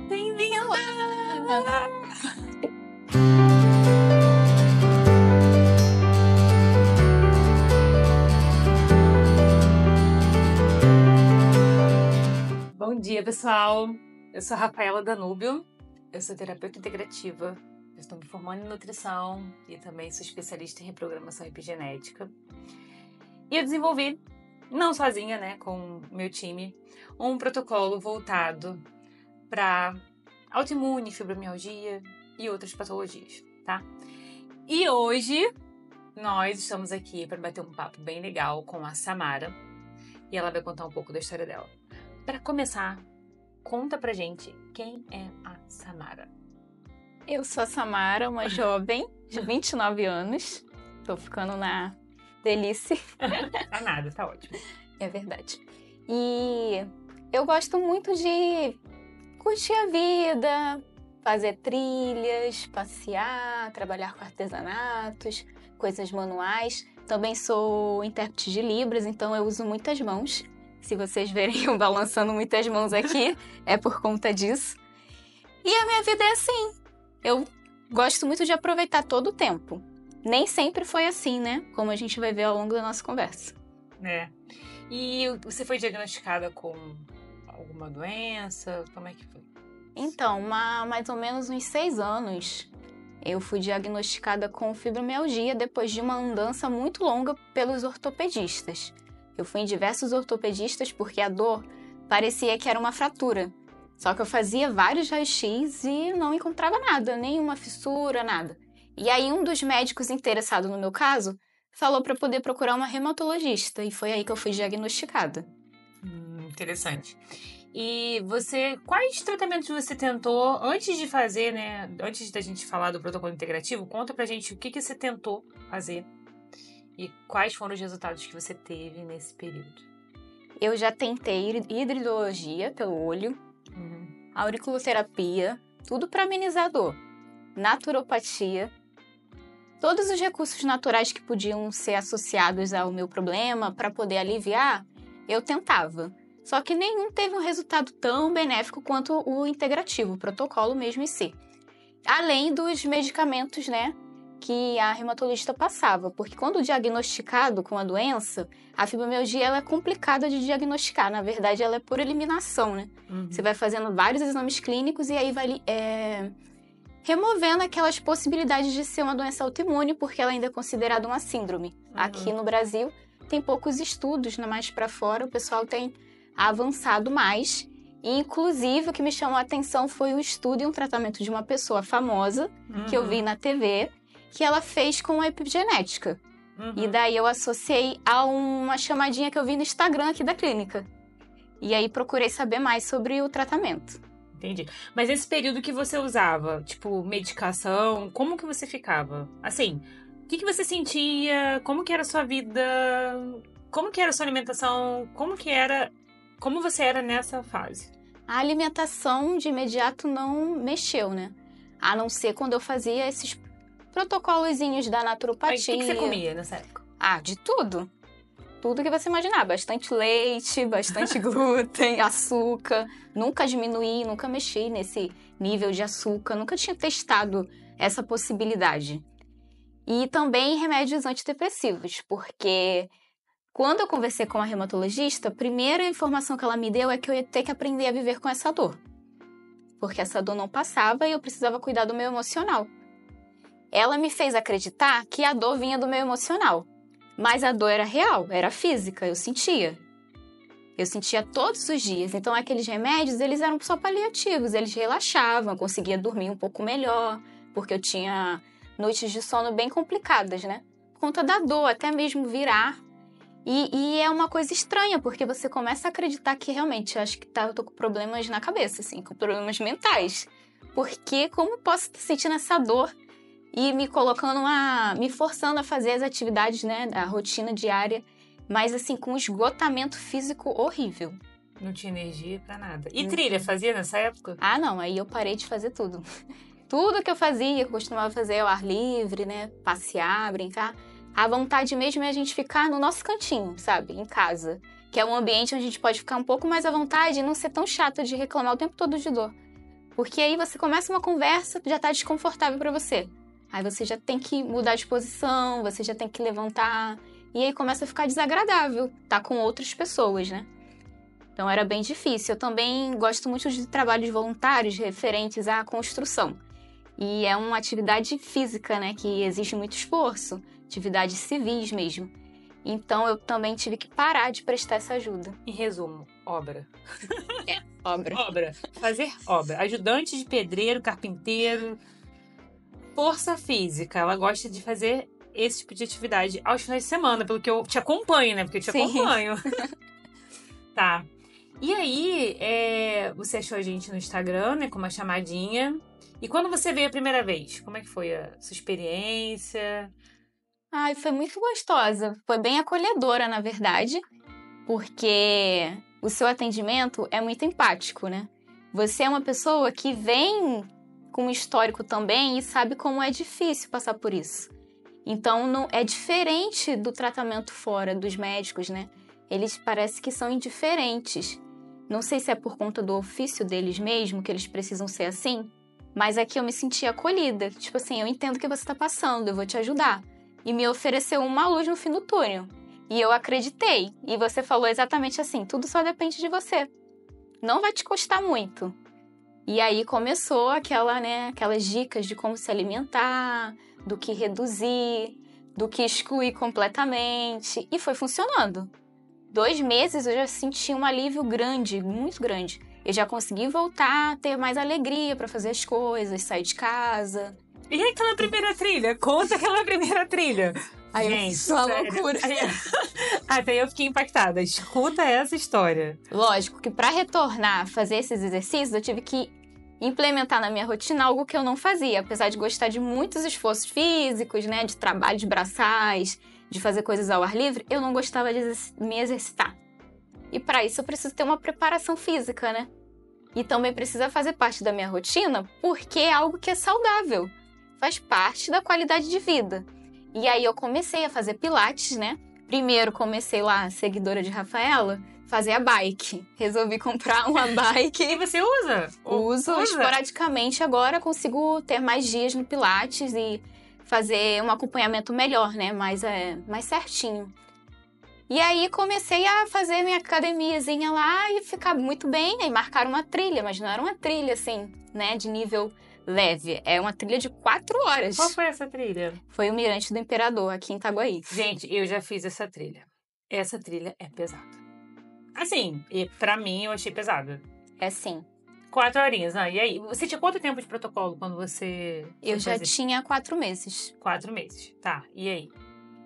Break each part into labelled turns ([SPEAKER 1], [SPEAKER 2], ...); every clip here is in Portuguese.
[SPEAKER 1] Bem-vinda! Bom dia, pessoal! Eu sou a Rafaela Danúbio, eu sou terapeuta integrativa, eu estou me formando em nutrição e também sou especialista em reprogramação epigenética. E eu desenvolvi, não sozinha, né, com o meu time, um protocolo voltado para autoimune, fibromialgia e outras patologias, tá? E hoje nós estamos aqui para bater um papo bem legal com a Samara e ela vai contar um pouco da história dela. Para começar, conta pra gente quem é a Samara.
[SPEAKER 2] Eu sou a Samara, uma jovem de 29 anos. Tô ficando na delícia.
[SPEAKER 1] Tá nada, tá ótimo.
[SPEAKER 2] É verdade. E eu gosto muito de curtir a vida, fazer trilhas, passear, trabalhar com artesanatos, coisas manuais. Também sou intérprete de Libras, então eu uso muitas mãos. Se vocês verem eu balançando muitas mãos aqui, é por conta disso. E a minha vida é assim. Eu gosto muito de aproveitar todo o tempo. Nem sempre foi assim, né? Como a gente vai ver ao longo da nossa conversa.
[SPEAKER 1] É. E você foi diagnosticada com alguma doença? Como é que foi?
[SPEAKER 2] Então, mais ou menos uns 6 anos, eu fui diagnosticada com fibromialgia depois de uma andança muito longa pelos ortopedistas. Eu fui em diversos ortopedistas porque a dor parecia que era uma fratura. Só que eu fazia vários raios-x e não encontrava nada, nenhuma fissura, nada. E aí um dos médicos interessados no meu caso falou para poder procurar uma reumatologista e foi aí que eu fui diagnosticada.
[SPEAKER 1] Interessante. E quais tratamentos você tentou antes de fazer, né? Antes da gente falar do protocolo integrativo, conta pra gente o que você tentou fazer e quais foram os resultados que você teve nesse período.
[SPEAKER 2] Eu já tentei hidrologia pelo olho, auriculoterapia, tudo para amenizar a dor, naturopatia, todos os recursos naturais que podiam ser associados ao meu problema para poder aliviar, eu tentava. Só que nenhum teve um resultado tão benéfico quanto o integrativo, o protocolo mesmo em si. Além dos medicamentos, né, que a reumatologista passava. Porque quando diagnosticado com a doença, a fibromialgia ela é complicada de diagnosticar. Na verdade, ela é por eliminação, né? Você vai fazendo vários exames clínicos e aí vai removendo aquelas possibilidades de ser uma doença autoimune, porque ela ainda é considerada uma síndrome. Aqui no Brasil, tem poucos estudos, mais para fora, o pessoal tem avançado mais. E, inclusive, o que me chamou a atenção foi o estudo e um tratamento de uma pessoa famosa, que eu vi na TV, que ela fez com a epigenética. E daí eu associei a uma chamadinha que eu vi no Instagram aqui da clínica. E aí procurei saber mais sobre o tratamento.
[SPEAKER 1] Entendi. Mas esse período que você usava, tipo, medicação, como que você ficava? Assim, o que você sentia? Como que era a sua vida? Como que era a sua alimentação? Como você era nessa fase?
[SPEAKER 2] A alimentação de imediato não mexeu, né? A não ser quando eu fazia esses protocolozinhos da naturopatia.
[SPEAKER 1] O que você comia nessa época?
[SPEAKER 2] De tudo. Tudo que você imaginar. Bastante leite, bastante glúten, açúcar. Nunca diminuí, nunca mexi nesse nível de açúcar. Nunca tinha testado essa possibilidade. E também remédios antidepressivos, porque quando eu conversei com a reumatologista, a primeira informação que ela me deu é que eu ia ter que aprender a viver com essa dor. Porque essa dor não passava e eu precisava cuidar do meu emocional. Ela me fez acreditar que a dor vinha do meu emocional. Mas a dor era real, era física, eu sentia. Eu sentia todos os dias. Então, aqueles remédios, eles eram só paliativos. Eles relaxavam, eu conseguia dormir um pouco melhor. Porque eu tinha noites de sono bem complicadas, né? Por conta da dor, até mesmo virar. E é uma coisa estranha, porque você começa a acreditar que realmente, acho que eu tô com problemas na cabeça, assim, com problemas mentais. Porque como eu posso estar sentindo essa dor e me forçando a fazer as atividades, né, a rotina diária, mas assim, com um esgotamento físico horrível.
[SPEAKER 1] Não tinha energia pra nada. E trilha, fazia nessa época?
[SPEAKER 2] Não, aí eu parei de fazer tudo. Tudo que eu fazia, eu costumava fazer ao ar livre, né, passear, brincar. A vontade mesmo é a gente ficar no nosso cantinho, sabe, em casa. Que é um ambiente onde a gente pode ficar um pouco mais à vontade e não ser tão chato de reclamar o tempo todo de dor. Porque aí você começa uma conversa, já tá desconfortável pra você. Aí você já tem que mudar de posição, você já tem que levantar. E aí começa a ficar desagradável, tá com outras pessoas, né? Então era bem difícil. Eu também gosto muito de trabalhos voluntários referentes à construção. E é uma atividade física, né? Que exige muito esforço. Atividades civis mesmo. Então eu também tive que parar de prestar essa ajuda.
[SPEAKER 1] Em resumo, obra.
[SPEAKER 2] Obra.
[SPEAKER 1] Obra. Fazer obra. Ajudante de pedreiro, carpinteiro. Força física. Ela gosta de fazer esse tipo de atividade aos finais de semana, pelo que eu te acompanho, né? Porque eu te acompanho. Tá. E aí, você achou a gente no Instagram, né? Com uma chamadinha. E quando você veio a primeira vez? Como é que foi a sua experiência?
[SPEAKER 2] Ai, foi muito gostosa. Foi bem acolhedora, na verdade. Porque o seu atendimento é muito empático, né? Você é uma pessoa que vem com um histórico também e sabe como é difícil passar por isso. Então, não é diferente do tratamento fora dos médicos, né? Eles parece que são indiferentes. Não sei se é por conta do ofício deles mesmo, que eles precisam ser assim, mas aqui eu me senti acolhida. Tipo assim, eu entendo o que você tá passando, eu vou te ajudar. E me ofereceu uma luz no fim do túnel. E eu acreditei. E você falou exatamente assim, tudo só depende de você. Não vai te custar muito. E aí começou aquelas dicas de como se alimentar, do que reduzir, do que excluir completamente. E foi funcionando. 2 meses eu já senti um alívio grande, muito grande. Eu já consegui voltar a ter mais alegria pra fazer as coisas, sair de casa.
[SPEAKER 1] E aquela primeira trilha? Conta aquela primeira trilha.
[SPEAKER 2] Aí
[SPEAKER 1] gente,
[SPEAKER 2] isso é uma loucura.
[SPEAKER 1] Até eu fiquei impactada. Escuta essa história.
[SPEAKER 2] Lógico que pra retornar a fazer esses exercícios, eu tive que implementar na minha rotina algo que eu não fazia. Apesar de gostar de muitos esforços físicos, né, de trabalhos braçais, de fazer coisas ao ar livre, eu não gostava de me exercitar. E para isso eu preciso ter uma preparação física, né? E também precisa fazer parte da minha rotina, porque é algo que é saudável. Faz parte da qualidade de vida. E aí eu comecei a fazer pilates, né? Primeiro comecei lá, seguidora de Rafaela, fazer a bike. Resolvi comprar uma bike.
[SPEAKER 1] E você usa?
[SPEAKER 2] Uso esporadicamente. Agora consigo ter mais dias no pilates e fazer um acompanhamento melhor, né? Mais certinho. E aí comecei a fazer minha academiazinha lá e ficar muito bem. Aí marcaram uma trilha, mas não era uma trilha assim, né? De nível leve. É uma trilha de 4 horas.
[SPEAKER 1] Qual foi essa trilha?
[SPEAKER 2] Foi o Mirante do Imperador, aqui em Itaguaí.
[SPEAKER 1] Gente, eu já fiz essa trilha. Essa trilha é pesada. Assim, e pra mim eu achei pesada.
[SPEAKER 2] É sim.
[SPEAKER 1] 4 horinhas, né? E aí, você tinha quanto tempo de protocolo quando você...
[SPEAKER 2] Eu já tinha 4 meses.
[SPEAKER 1] 4 meses, tá. E aí?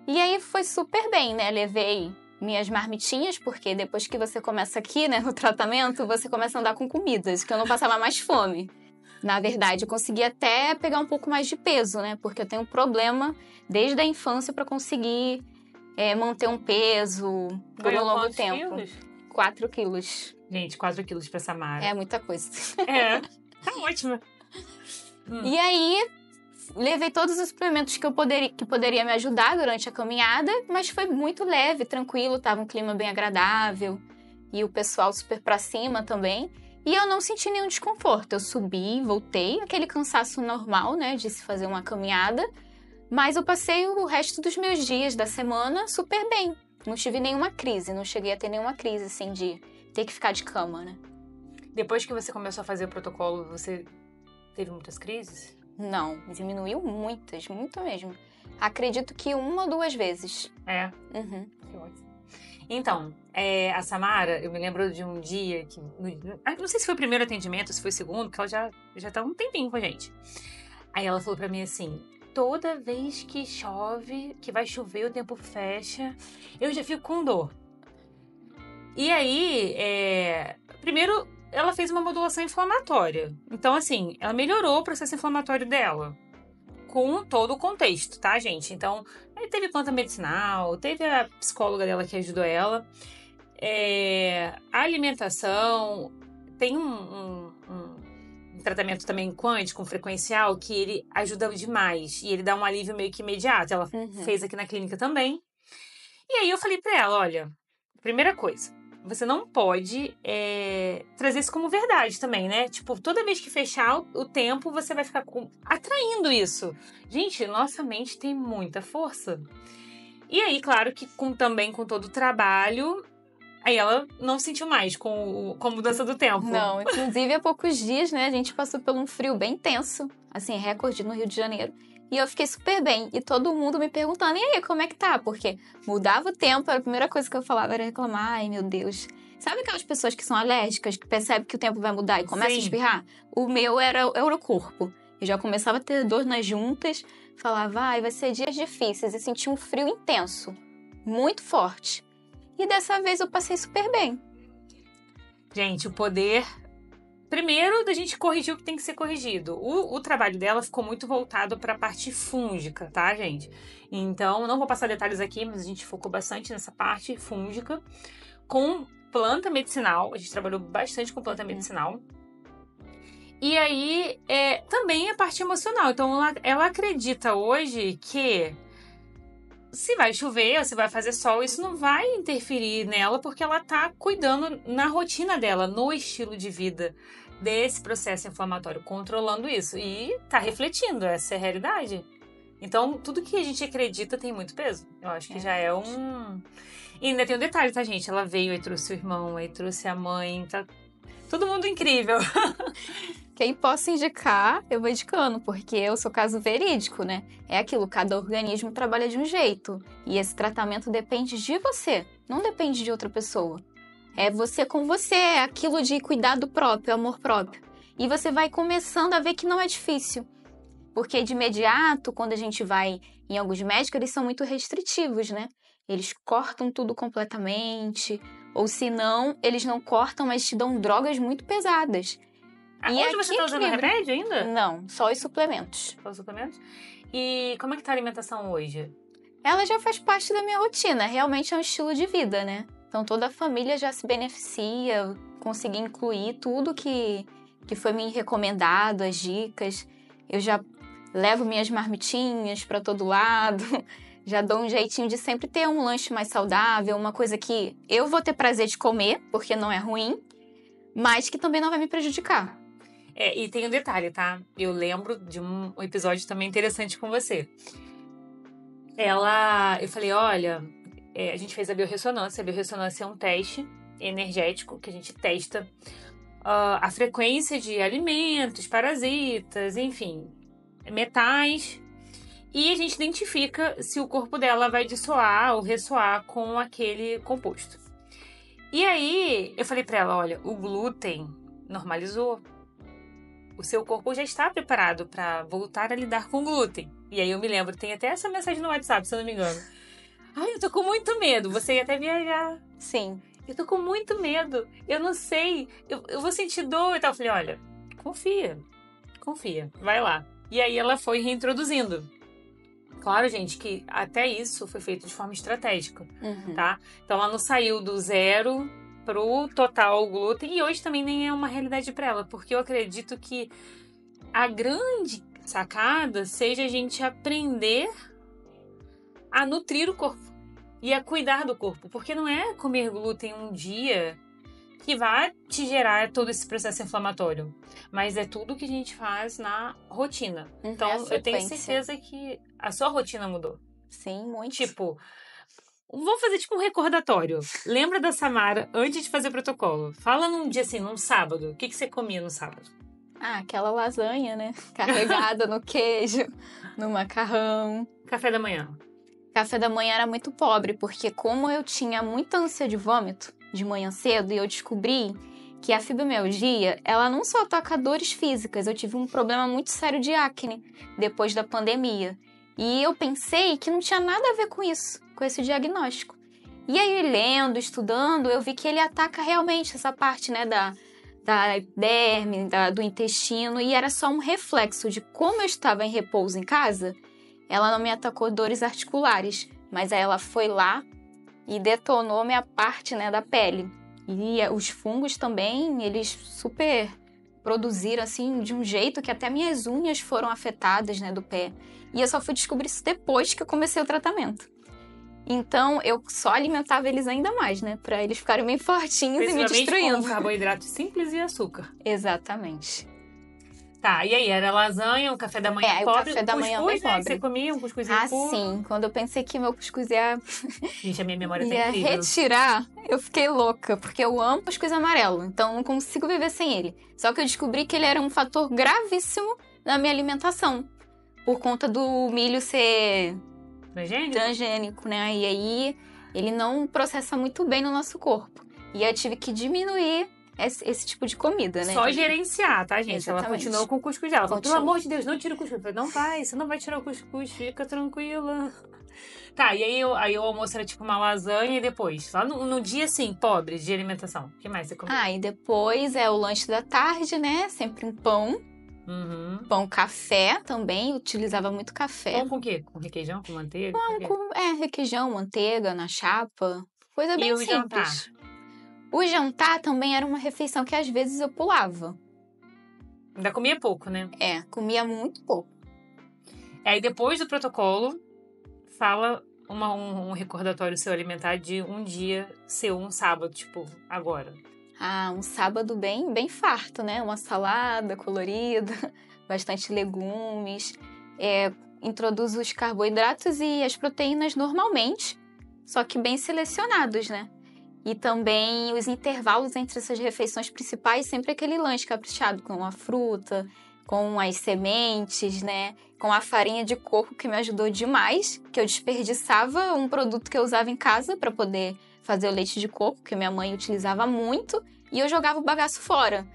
[SPEAKER 2] E aí foi super bem, né? Levei minhas marmitinhas, porque depois que você começa aqui, né, no tratamento, você começa a andar com comidas, que eu não passava mais fome. Na verdade, eu consegui até pegar um pouco mais de peso, né? Porque eu tenho um problema desde a infância para conseguir manter um peso por um longo tempo.
[SPEAKER 1] Quilos?
[SPEAKER 2] 4 quilos.
[SPEAKER 1] Gente, 4 quilos pra Samara.
[SPEAKER 2] É muita coisa.
[SPEAKER 1] É, tá ótima.
[SPEAKER 2] E aí, levei todos os suplementos que poderia me ajudar durante a caminhada, mas foi muito leve, tranquilo, tava um clima bem agradável. E o pessoal super pra cima também. E eu não senti nenhum desconforto. Eu subi, voltei, aquele cansaço normal, né, de se fazer uma caminhada. Mas eu passei o resto dos meus dias da semana super bem. Não tive nenhuma crise, não cheguei a ter nenhuma crise, assim, de ter que ficar de cama, né?
[SPEAKER 1] Depois que você começou a fazer o protocolo, você teve muitas crises?
[SPEAKER 2] Não, diminuiu muitas, muito mesmo. Acredito que 1 ou 2 vezes.
[SPEAKER 1] É?
[SPEAKER 2] Uhum.
[SPEAKER 1] Que ótimo. Então, a Samara, eu me lembro de um dia que... Não sei se foi o primeiro atendimento, se foi o segundo, que ela já tá um tempinho com a gente. Aí ela falou pra mim assim... Toda vez que chove, que vai chover, o tempo fecha, eu já fico com dor. E aí, primeiro, ela fez uma modulação inflamatória. Então, assim, ela melhorou o processo inflamatório dela. Com todo o contexto, tá, gente? Então, teve planta medicinal, teve a psicóloga dela que ajudou ela. A alimentação, tem um tratamento também quântico, frequencial, que ele ajuda demais. E ele dá um alívio meio que imediato. Ela fez aqui na clínica também. E aí eu falei pra ela, olha, primeira coisa, você não pode trazer isso como verdade também, né? Tipo, toda vez que fechar o tempo, você vai ficar atraindo isso. Gente, nossa mente tem muita força. E aí, claro que também com todo o trabalho, aí ela não sentiu mais com a mudança do tempo.
[SPEAKER 2] Não, inclusive há poucos dias, né, a gente passou por um frio bem intenso, assim, recorde no Rio de Janeiro. E eu fiquei super bem. E todo mundo me perguntando, e aí, como é que tá? Porque mudava o tempo, a primeira coisa que eu falava era reclamar. Ai, meu Deus. Sabe aquelas pessoas que são alérgicas, que percebem que o tempo vai mudar e começam a espirrar? O meu era o corpo. Eu já começava a ter dor nas juntas, falava, ai, vai ser dias difíceis. E sentia um frio intenso, muito forte. E dessa vez eu passei super bem.
[SPEAKER 1] Gente, o poder... Primeiro, da gente corrigir o que tem que ser corrigido. O trabalho dela ficou muito voltado para a parte fúngica, tá, gente? Então, não vou passar detalhes aqui, mas a gente focou bastante nessa parte fúngica. Com planta medicinal, a gente trabalhou bastante com planta medicinal. E aí, também a parte emocional. Então, ela acredita hoje que se vai chover ou se vai fazer sol, isso não vai interferir nela, porque ela tá cuidando na rotina dela, no estilo de vida desse processo inflamatório, controlando isso. E tá refletindo, essa é a realidade. Então, tudo que a gente acredita tem muito peso. Eu acho que já é um... E ainda tem um detalhe, tá, gente? Ela veio e trouxe o irmão, aí trouxe a mãe, tá todo mundo incrível.
[SPEAKER 2] Quem posso indicar, eu vou indicando, porque eu sou caso verídico, né? É aquilo, cada organismo trabalha de um jeito. E esse tratamento depende de você, não depende de outra pessoa. É você com você, é aquilo de cuidado próprio, amor próprio. E você vai começando a ver que não é difícil. Porque de imediato, quando a gente vai em alguns médicos, eles são muito restritivos, né? Eles cortam tudo completamente, ou se não, eles não cortam, mas te dão drogas muito pesadas.
[SPEAKER 1] Hoje você tá usando remédio ainda?
[SPEAKER 2] Não, só os suplementos.
[SPEAKER 1] Só os suplementos? E como é que tá a alimentação hoje?
[SPEAKER 2] Ela já faz parte da minha rotina, realmente é um estilo de vida, né? Então toda a família já se beneficia, consegui incluir tudo que foi me recomendado, as dicas. Eu já levo minhas marmitinhas para todo lado, já dou um jeitinho de sempre ter um lanche mais saudável, uma coisa que eu vou ter prazer de comer, porque não é ruim, mas que também não vai me prejudicar.
[SPEAKER 1] E tem um detalhe, tá? Eu lembro de um episódio também interessante com você. Eu falei, olha, a gente fez a biorressonância. A biorressonância é um teste energético que a gente testa a frequência de alimentos, parasitas, enfim, metais. E a gente identifica se o corpo dela vai dissoar ou ressoar com aquele composto. E aí, eu falei pra ela, olha, o glúten normalizou. O seu corpo já está preparado para voltar a lidar com glúten. E aí eu me lembro, tem até essa mensagem no WhatsApp, se eu não me engano. Ai, eu tô com muito medo. Você ia até viajar.
[SPEAKER 2] Sim.
[SPEAKER 1] Eu tô com muito medo. Eu não sei. Eu vou sentir dor e tal. Eu falei, olha, confia. Vai lá. E aí ela foi reintroduzindo. Claro, gente, que até isso foi feito de forma estratégica, tá? Então ela não saiu do zero pro total glúten, e hoje também nem é uma realidade para ela, porque eu acredito que a grande sacada seja a gente aprender a nutrir o corpo e a cuidar do corpo, porque não é comer glúten um dia que vai te gerar todo esse processo inflamatório, mas é tudo que a gente faz na rotina. Então, eu tenho certeza que a sua rotina mudou.
[SPEAKER 2] Sim, muito.
[SPEAKER 1] Tipo, vamos fazer tipo um recordatório. Lembra da Samara antes de fazer o protocolo? Fala num dia assim, num sábado. O que você comia no sábado?
[SPEAKER 2] Aquela lasanha, né? Carregada no queijo, no macarrão.
[SPEAKER 1] Café da manhã.
[SPEAKER 2] Café da manhã era muito pobre, porque como eu tinha muita ânsia de vômito de manhã cedo, e eu descobri que a fibromialgia, ela não só ataca dores físicas, eu tive um problema muito sério de acne depois da pandemia. E eu pensei que não tinha nada a ver com isso, com esse diagnóstico. E aí, lendo, estudando, eu vi que ele ataca realmente essa parte, né, da epiderme, do intestino, e era só um reflexo de como eu estava em repouso em casa, ela não me atacou dores articulares, mas aí ela foi lá e detonou minha parte, né, da pele. E os fungos também, eles super produziram, assim, de um jeito que até minhas unhas foram afetadas, né, do pé. E eu só fui descobrir isso depois que eu comecei o tratamento. Então, eu só alimentava eles ainda mais, né? Pra eles ficarem bem fortinhos e me destruindo.
[SPEAKER 1] Com carboidrato simples e açúcar.
[SPEAKER 2] Exatamente.
[SPEAKER 1] Tá, e aí? Era lasanha, um café da manhã pobre?
[SPEAKER 2] O café da manhã bem pobre.
[SPEAKER 1] Você comia um cuscuzinho puro?
[SPEAKER 2] Sim. Quando eu pensei que meu cuscuz ia...
[SPEAKER 1] Gente, a minha memória tá
[SPEAKER 2] ia
[SPEAKER 1] incrível.
[SPEAKER 2] retirar, eu fiquei louca. Porque eu amo cuscuz amarelo. Então, eu não consigo viver sem ele. Só que eu descobri que ele era um fator gravíssimo na minha alimentação. Por conta do milho ser... transgênico, né? E aí, ele não processa muito bem no nosso corpo. E eu tive que diminuir esse tipo de comida, né?
[SPEAKER 1] Só gerenciar, tá, gente?
[SPEAKER 2] Exatamente.
[SPEAKER 1] Ela continuou com o cuscuz dela. Ela falou, pelo amor de Deus, não tira o cuscuz. Eu falei, não vai, você não vai tirar o cuscuz, fica tranquila. Tá, e aí o almoço era tipo uma lasanha e depois? Lá no dia, assim, pobre de alimentação. O que mais você comeu?
[SPEAKER 2] E depois o lanche da tarde, né? Sempre um pão.
[SPEAKER 1] Uhum.
[SPEAKER 2] Pão, café também. Utilizava muito café.
[SPEAKER 1] Pão com o quê? Com requeijão, com manteiga?
[SPEAKER 2] Requeijão, manteiga na chapa. Coisa bem simples.
[SPEAKER 1] Jantar?
[SPEAKER 2] O jantar também era uma refeição que às vezes eu pulava.
[SPEAKER 1] Ainda comia pouco, né?
[SPEAKER 2] Comia muito pouco.
[SPEAKER 1] Aí depois do protocolo, fala um recordatório seu alimentar de um dia seu, um sábado, tipo, agora.
[SPEAKER 2] Um sábado bem farto, né? Uma salada colorida, bastante legumes. Introduzo os carboidratos e as proteínas normalmente, só que bem selecionados, né? E também os intervalos entre essas refeições principais, sempre aquele lanche caprichado com a fruta, com as sementes, né? Com a farinha de coco, que me ajudou demais, que eu desperdiçava um produto que eu usava em casa para poder fazer o leite de coco, que minha mãe utilizava muito, e eu jogava o bagaço fora.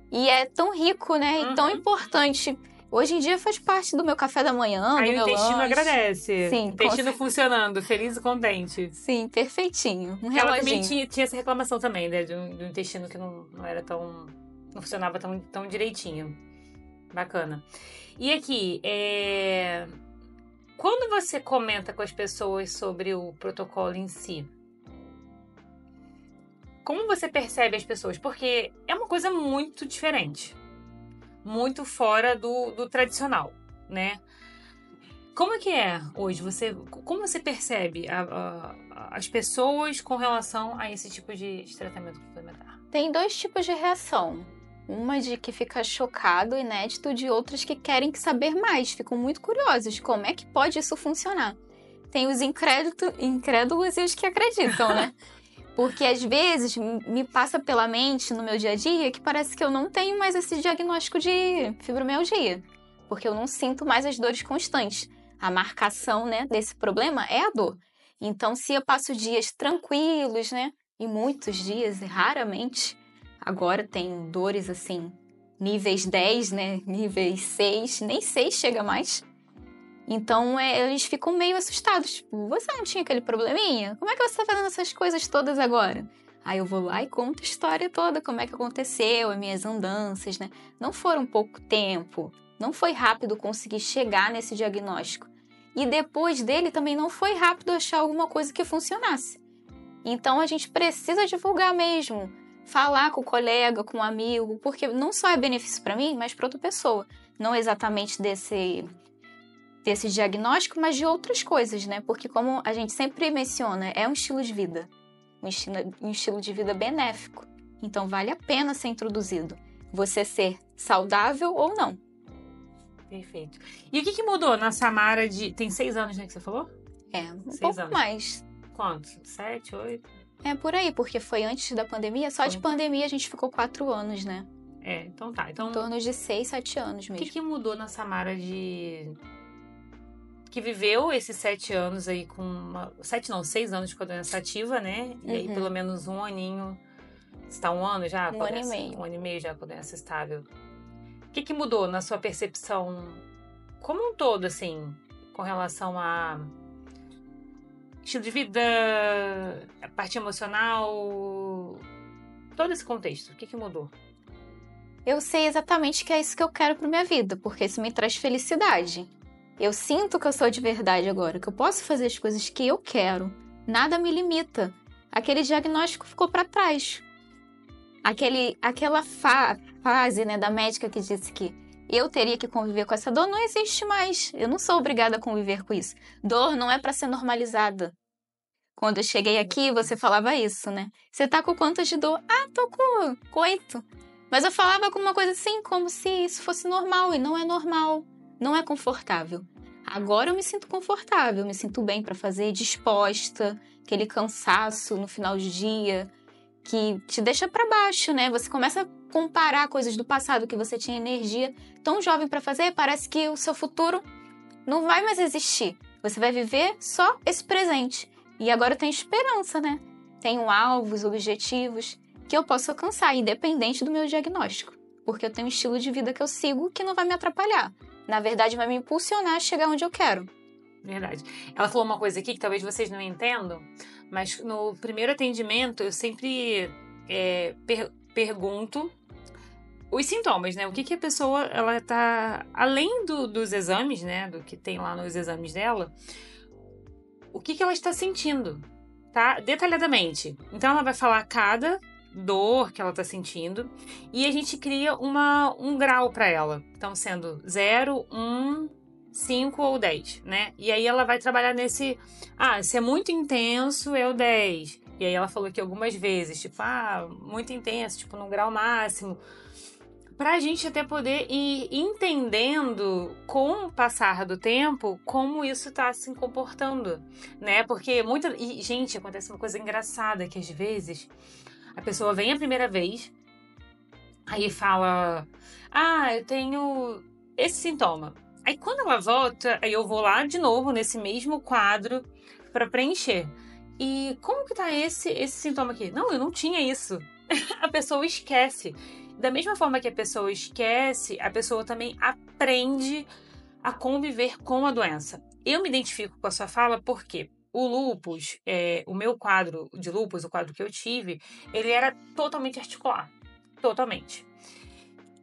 [SPEAKER 2] E é tão rico, né? E tão importante. Hoje em dia faz parte do meu café da manhã, do meu lanche. Aí o intestino
[SPEAKER 1] agradece. Sim. Intestino funcionando, feliz e contente.
[SPEAKER 2] Sim, perfeitinho. Um reloginho.
[SPEAKER 1] Ela também tinha essa reclamação também, né? Do intestino que não era tão... não funcionava tão direitinho. Bacana. E aqui, quando você comenta com as pessoas sobre o protocolo em si, como você percebe as pessoas? Porque é uma coisa muito diferente. Muito fora do tradicional, né? Como é que é hoje? Como você percebe as pessoas com relação a esse tipo de tratamento complementar?
[SPEAKER 2] Tem 2 tipos de reação. Uma de que fica chocado, inédito, de outras que querem saber mais, ficam muito curiosos. Como é que pode isso funcionar? Tem os incrédulos e os que acreditam, né? Porque às vezes me passa pela mente no meu dia a dia que parece que eu não tenho mais esse diagnóstico de fibromialgia. Porque eu não sinto mais as dores constantes. A marcação, né, desse problema é a dor. Então, se eu passo dias tranquilos, né, e muitos dias, e raramente, agora tem dores assim, níveis 10, né, níveis 6, nem 6 chega mais. Então, eles ficam meio assustados. Tipo, você não tinha aquele probleminha? Como é que você tá fazendo essas coisas todas agora? Aí eu vou lá e conto a história toda, como é que aconteceu, as minhas andanças, né? Não foram pouco tempo, não foi rápido conseguir chegar nesse diagnóstico. E depois dele também não foi rápido achar alguma coisa que funcionasse. Então, a gente precisa divulgar mesmo, falar com o colega, com o amigo, porque não só é benefício para mim, mas para outra pessoa. Não exatamente desse diagnóstico, mas de outras coisas, né? Porque como a gente sempre menciona, é um estilo de vida. Um estilo de vida benéfico. Então, vale a pena ser introduzido. Você ser saudável ou não.
[SPEAKER 1] Perfeito. E o que mudou na Samara tem 6 anos, né, que você falou?
[SPEAKER 2] Um pouco anos. Mais.
[SPEAKER 1] Quantos? 7, 8?
[SPEAKER 2] Por aí, porque foi antes da pandemia. Só de pandemia a gente ficou 4 anos, né?
[SPEAKER 1] Então tá. Então,
[SPEAKER 2] em torno de 6, 7 anos mesmo.
[SPEAKER 1] O que mudou na Samara que viveu esses 7 anos aí com 6 anos com a doença ativa, né? E aí pelo menos um aninho. Você tá 1 ano já?
[SPEAKER 2] 1 ano e meio.
[SPEAKER 1] 1 ano e meio já com a doença estável. O que mudou na sua percepção como um todo, assim, com relação a estilo de vida, a parte emocional, todo esse contexto? O que mudou?
[SPEAKER 2] Eu sei exatamente que é isso que eu quero pra minha vida, porque isso me traz felicidade. Eu sinto que eu sou de verdade agora, que eu posso fazer as coisas que eu quero. Nada me limita. Aquele diagnóstico ficou pra trás. Aquela fase, né, da médica que disse que eu teria que conviver com essa dor não existe mais. Eu não sou obrigada a conviver com isso. Dor não é para ser normalizada. Quando eu cheguei aqui, você falava isso, né? Você tá com quantas de dor? Ah, tô com 8. Mas eu falava com uma coisa assim, como se isso fosse normal. E não é normal. Não é confortável. Agora eu me sinto confortável, me sinto bem pra fazer, disposta. Aquele cansaço no final do dia que te deixa pra baixo, né? Você começa a comparar coisas do passado que você tinha energia tão jovem pra fazer. Parece que o seu futuro não vai mais existir. Você vai viver só esse presente. E agora eu tenho esperança, né? Tenho alvos, objetivos que eu posso alcançar, independente do meu diagnóstico. Porque eu tenho um estilo de vida que eu sigo que não vai me atrapalhar. Na verdade, vai me impulsionar a chegar onde eu quero.
[SPEAKER 1] Verdade. Ela falou uma coisa aqui que talvez vocês não entendam, mas no primeiro atendimento eu sempre pergunto os sintomas, né? O que a pessoa, ela tá... Além dos exames, né? Do que tem lá nos exames dela, o que ela está sentindo, tá? Detalhadamente. Então, ela vai falar cada dor que ela está sentindo e a gente cria um grau para ela. Então, sendo 0, 1, 5 ou 10, né? E aí ela vai trabalhar nesse... se é muito intenso, é o 10. E aí ela falou aqui algumas vezes, tipo, muito intenso, tipo, no grau máximo. Pra gente até poder ir entendendo, com o passar do tempo, como isso tá se comportando, né? Porque E, gente, acontece uma coisa engraçada, que às vezes a pessoa vem a primeira vez, aí fala, eu tenho esse sintoma. Aí quando ela volta, aí eu vou lá de novo nesse mesmo quadro pra preencher. E como que tá esse sintoma aqui? Não, eu não tinha isso. A pessoa esquece. Da mesma forma que a pessoa esquece, a pessoa também aprende a conviver com a doença. Eu me identifico com a sua fala porque o lúpus, o meu quadro de lúpus, o quadro que eu tive, ele era totalmente articular. Totalmente.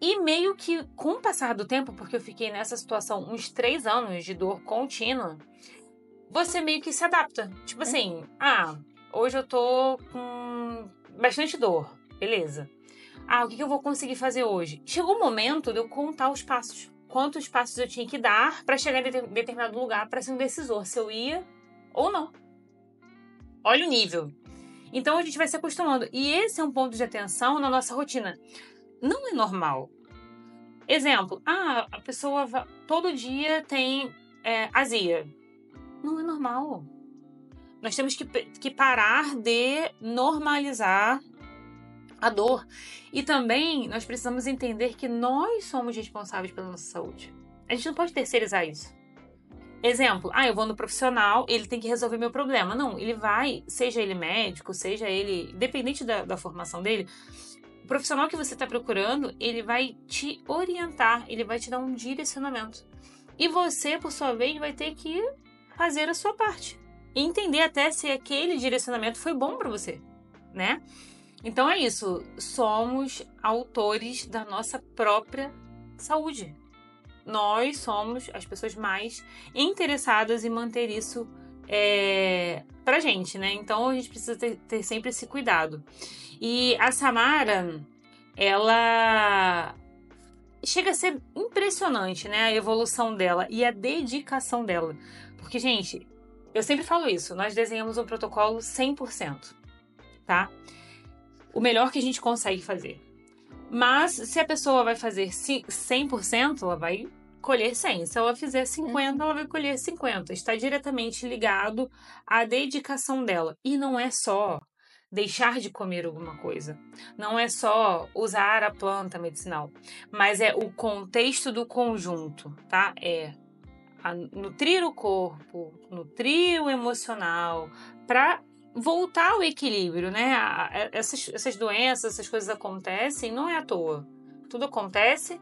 [SPEAKER 1] E meio que com o passar do tempo, porque eu fiquei nessa situação uns 3 anos de dor contínua, você meio que se adapta. Tipo assim, hoje eu tô com bastante dor. Beleza. O que eu vou conseguir fazer hoje? Chegou o momento de eu contar os passos. Quantos passos eu tinha que dar para chegar em determinado lugar para ser um decisor. Se eu ia ou não. Olha o nível. Então a gente vai se acostumando. E esse é um ponto de atenção na nossa rotina. Não é normal. Exemplo. A pessoa todo dia tem azia. Não é normal. Nós temos que parar de normalizar a dor. E também nós precisamos entender que nós somos responsáveis pela nossa saúde. A gente não pode terceirizar isso. Exemplo, eu vou no profissional, ele tem que resolver meu problema. Não, ele vai, seja ele médico, seja ele, independente da formação dele, o profissional que você está procurando, ele vai te orientar, ele vai te dar um direcionamento. E você, por sua vez, vai ter que fazer a sua parte. E entender até se aquele direcionamento foi bom para você, né? Então é isso, somos autores da nossa própria saúde. Nós somos as pessoas mais interessadas em manter isso pra gente, né? Então a gente precisa ter sempre esse cuidado. E a Samara, ela chega a ser impressionante, né? A evolução dela e a dedicação dela. Porque, gente, eu sempre falo isso, nós desenhamos um protocolo 100%, tá? O melhor que a gente consegue fazer. Mas se a pessoa vai fazer 100%, ela vai colher 100. Se ela fizer 50, ela vai colher 50. Está diretamente ligado à dedicação dela. E não é só deixar de comer alguma coisa. Não é só usar a planta medicinal. Mas é o contexto do conjunto, tá? Nutrir o corpo, nutrir o emocional, para voltar ao equilíbrio, né? Essas doenças, essas coisas acontecem, não é à toa. Tudo acontece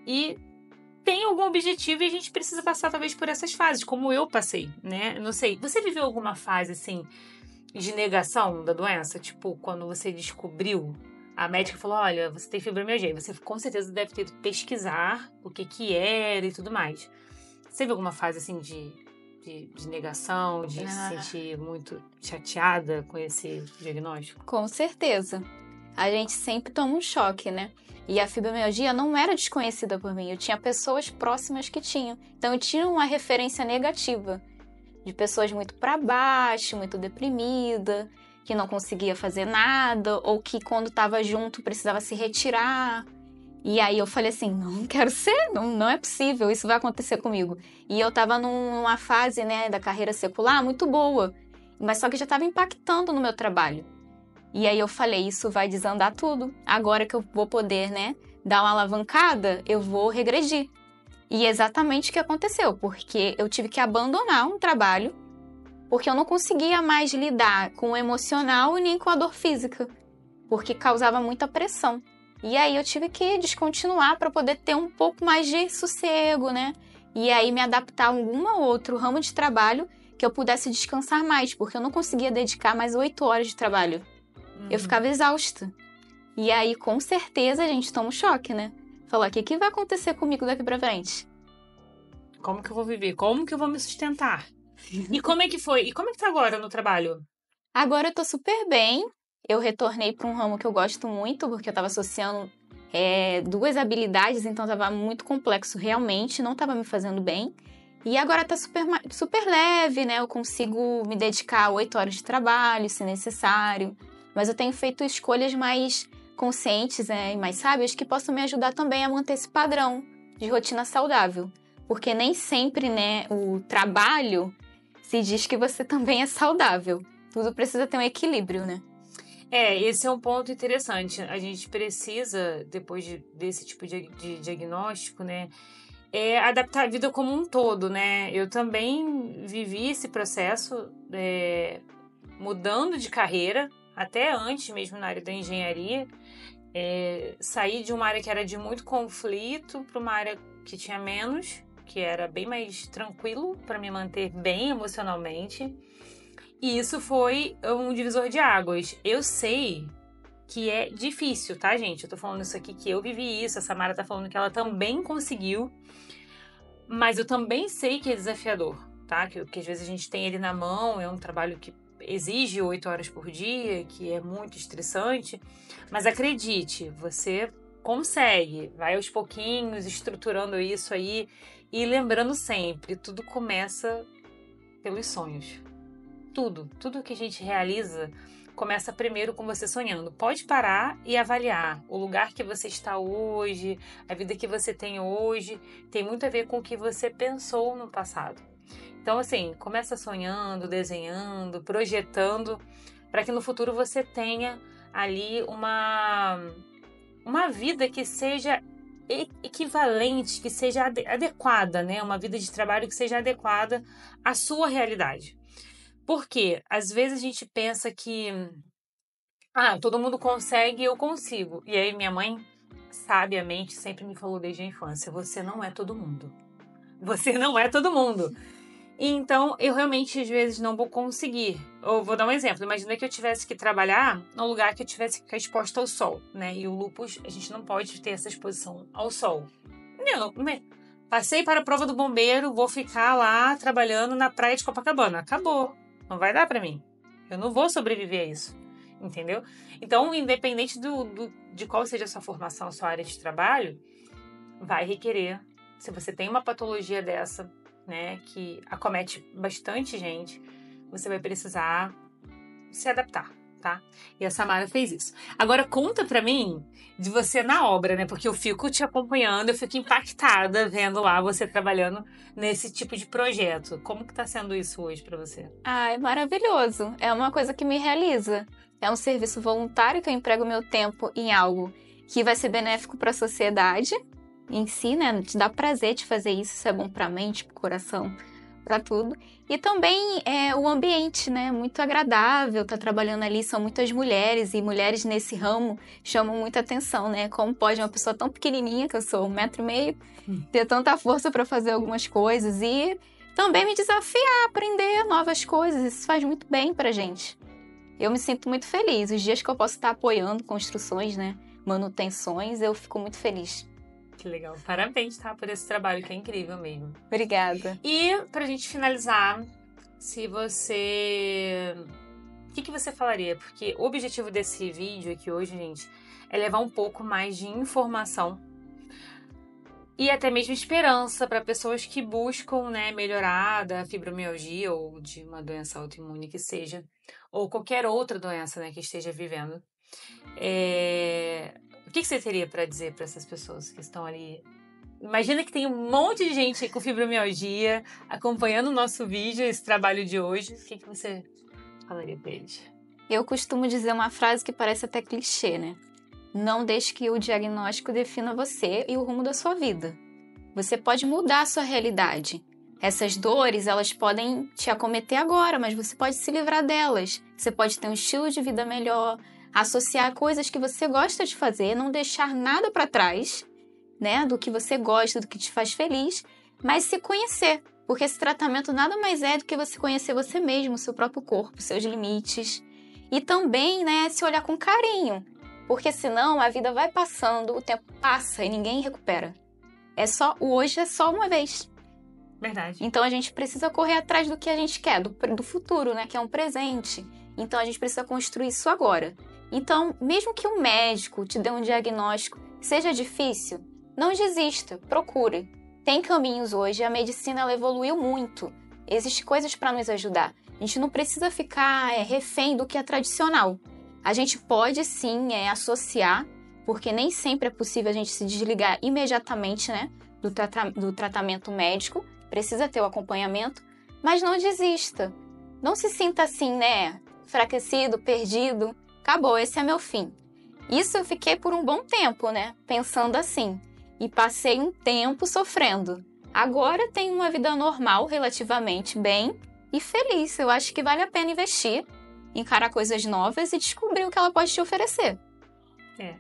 [SPEAKER 1] e tem algum objetivo e a gente precisa passar talvez por essas fases, como eu passei, né? Não sei, você viveu alguma fase assim de negação da doença? Tipo, quando você descobriu, a médica falou, olha, você tem fibromialgia, e você com certeza deve ter que pesquisar o que era e tudo mais. Você teve alguma fase assim de negação, de se sentir muito chateada com esse diagnóstico?
[SPEAKER 2] Com certeza. A gente sempre toma um choque, né? E a fibromialgia não era desconhecida por mim. Eu tinha pessoas próximas que tinham. Então eu tinha uma referência negativa. de pessoas muito para baixo, muito deprimida, que não conseguia fazer nada, ou que quando estava junto precisava se retirar. E aí eu falei assim, não quero ser, não é possível, isso vai acontecer comigo. E eu tava numa fase, né, da carreira secular muito boa, mas só que já estava impactando no meu trabalho. E aí eu falei, isso vai desandar tudo. Agora que eu vou poder, né, dar uma alavancada, eu vou regredir. E é exatamente o que aconteceu, porque eu tive que abandonar um trabalho, porque eu não conseguia mais lidar com o emocional e nem com a dor física, porque causava muita pressão. E aí eu tive que descontinuar para poder ter um pouco mais de sossego, né? E aí me adaptar a algum outro ramo de trabalho que eu pudesse descansar mais, porque eu não conseguia dedicar mais 8 horas de trabalho. Eu ficava exausta. E aí, com certeza, a gente toma um choque, né? Falar, o que vai acontecer comigo daqui pra frente?
[SPEAKER 1] Como que eu vou viver? Como que eu vou me sustentar? E como é que foi? E como é que tá agora no trabalho?
[SPEAKER 2] Agora eu tô super bem. Eu retornei para um ramo que eu gosto muito, porque eu tava associando duas habilidades, então tava muito complexo realmente, não tava me fazendo bem. E agora tá super leve, né? Eu consigo me dedicar a 8 horas de trabalho, se necessário. Mas eu tenho feito escolhas mais conscientes, e mais sábias que possam me ajudar também a manter esse padrão de rotina saudável. Porque nem sempre, né, o trabalho se diz que você também é saudável. Tudo precisa ter um equilíbrio, né?
[SPEAKER 1] Esse é um ponto interessante. A gente precisa, depois desse tipo de diagnóstico, né, adaptar a vida como um todo, né? Eu também vivi esse processo mudando de carreira, até antes mesmo na área da engenharia. Saí de uma área que era de muito conflito para uma área que tinha menos, que era bem mais tranquilo para me manter bem emocionalmente. E isso foi um divisor de águas. Eu sei que é difícil, tá, gente? Eu tô falando isso aqui que eu vivi isso, a Samara tá falando que ela também conseguiu, mas eu também sei que é desafiador, tá? Que às vezes a gente tem ele na mão, é um trabalho que exige 8 horas por dia, que é muito estressante, mas acredite, você consegue, vai aos pouquinhos estruturando isso aí e lembrando sempre, tudo começa pelos sonhos. Tudo que a gente realiza começa primeiro com você sonhando. Pode parar e avaliar o lugar que você está hoje, a vida que você tem hoje, tem muito a ver com o que você pensou no passado. Então, assim, começa sonhando, desenhando, projetando, para que no futuro você tenha ali uma vida que seja equivalente, que seja adequada, né? Uma vida de trabalho que seja adequada à sua realidade. Porque às vezes a gente pensa que todo mundo consegue, eu consigo. E aí minha mãe, sabiamente, sempre me falou desde a infância, você não é todo mundo. Você não é todo mundo. E então, eu realmente, às vezes, não vou conseguir. Eu vou dar um exemplo. Imagina que eu tivesse que trabalhar num lugar que eu tivesse que ficar exposta ao sol, né? E o lúpus, a gente não pode ter essa exposição ao sol. Não, passei para a prova do bombeiro, vou ficar lá trabalhando na praia de Copacabana. Acabou. Não vai dar para mim. Eu não vou sobreviver a isso. Entendeu? Então, independente de qual seja a sua formação, a sua área de trabalho, vai requerer, se você tem uma patologia dessa, né, que acomete bastante gente, você vai precisar se adaptar, tá? E a Samara fez isso. Agora conta pra mim de você na obra, né? Porque eu fico te acompanhando, eu fico impactada vendo lá você trabalhando nesse tipo de projeto. Como que tá sendo isso hoje pra você?
[SPEAKER 2] É maravilhoso. É uma coisa que me realiza. É um serviço voluntário que eu emprego meu tempo em algo que vai ser benéfico para a sociedade em si, né? Te dá prazer de fazer isso, isso é bom para a mente, para o coração, para tudo. E também o ambiente, né? Muito agradável, tá trabalhando ali, são muitas mulheres, e mulheres nesse ramo chamam muita atenção, né? Como pode uma pessoa tão pequenininha, que eu sou 1,5 m, ter tanta força para fazer algumas coisas e também me desafiar a aprender novas coisas, isso faz muito bem pra gente. Eu me sinto muito feliz, os dias que eu posso estar apoiando construções, né? Manutenções, eu fico muito feliz.
[SPEAKER 1] Que legal. Parabéns, tá? Por esse trabalho que é incrível mesmo.
[SPEAKER 2] Obrigada.
[SPEAKER 1] E pra gente finalizar, se você... O que você falaria? Porque o objetivo desse vídeo aqui hoje, gente, é levar um pouco mais de informação E até mesmo esperança para pessoas que buscam, né, melhorar da fibromialgia ou de uma doença autoimune que seja, ou qualquer outra doença, né, que esteja vivendo. O que você teria para dizer para essas pessoas que estão ali? Imagina que tem um monte de gente com fibromialgia acompanhando o nosso vídeo, esse trabalho de hoje. O que você falaria para eles?
[SPEAKER 2] Eu costumo dizer uma frase que parece até clichê, né? Não deixe que o diagnóstico defina você e o rumo da sua vida. Você pode mudar a sua realidade. Essas dores, elas podem te acometer agora, mas você pode se livrar delas. Você pode ter um estilo de vida melhor, associar coisas que você gosta de fazer, não deixar nada para trás, né, do que você gosta, do que te faz feliz, mas se conhecer. Porque esse tratamento nada mais é do que você conhecer você mesmo, seu próprio corpo, seus limites. E também, né, se olhar com carinho. Porque senão a vida vai passando, o tempo passa e ninguém recupera. O hoje é só uma vez.
[SPEAKER 1] Verdade.
[SPEAKER 2] Então a gente precisa correr atrás do que a gente quer, do futuro, né? Que é um presente. Então a gente precisa construir isso agora. Então, mesmo que um médico te dê um diagnóstico seja difícil, não desista, procure. Tem caminhos hoje, a medicina ela evoluiu muito. Existem coisas para nos ajudar. A gente não precisa ficar refém do que é tradicional. A gente pode sim associar, porque nem sempre é possível a gente se desligar imediatamente, né, do tratamento médico. Precisa ter o acompanhamento, mas não desista. Não se sinta assim, né, enfraquecido, perdido. Acabou, esse é meu fim. Isso eu fiquei por um bom tempo, né, pensando assim. E passei um tempo sofrendo. Agora tenho uma vida normal, relativamente bem e feliz. Eu acho que vale a pena investir, encarar coisas novas e descobrir o que ela pode te oferecer.
[SPEAKER 1] E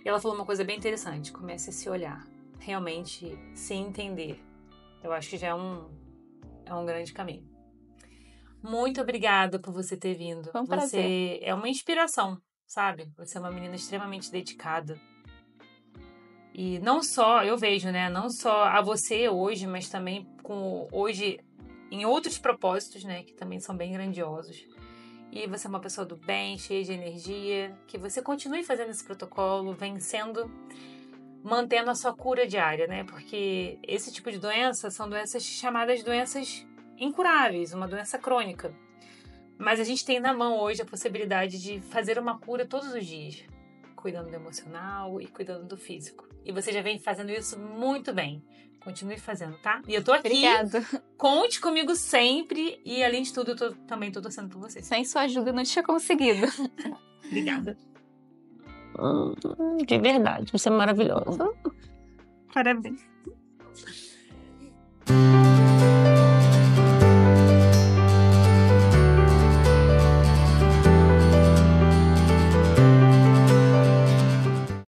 [SPEAKER 1] ela falou uma coisa bem interessante. Comece a se olhar. Realmente se entender. Eu acho que já é um grande caminho. Muito obrigada por você ter vindo.
[SPEAKER 2] Foi um prazer.
[SPEAKER 1] Você é uma inspiração, sabe? Você é uma menina extremamente dedicada. E não só, eu vejo, né? Não só a você hoje, mas também hoje em outros propósitos, né? Que também são bem grandiosos. E você é uma pessoa do bem, cheia de energia. Que você continue fazendo esse protocolo, vencendo, mantendo a sua cura diária, né? Porque esse tipo de doença são doenças chamadas doenças incuráveis, uma doença crônica. Mas a gente tem na mão hoje a possibilidade de fazer uma cura todos os dias, cuidando do emocional e cuidando do físico. E você já vem fazendo isso muito bem. Continue fazendo, tá? E eu tô aqui.
[SPEAKER 2] Obrigada.
[SPEAKER 1] Conte comigo sempre. E além de tudo, eu também tô torcendo por você.
[SPEAKER 2] Sem sua ajuda eu não tinha conseguido.
[SPEAKER 1] Obrigada.
[SPEAKER 3] De verdade, você é maravilhosa.
[SPEAKER 1] Parabéns.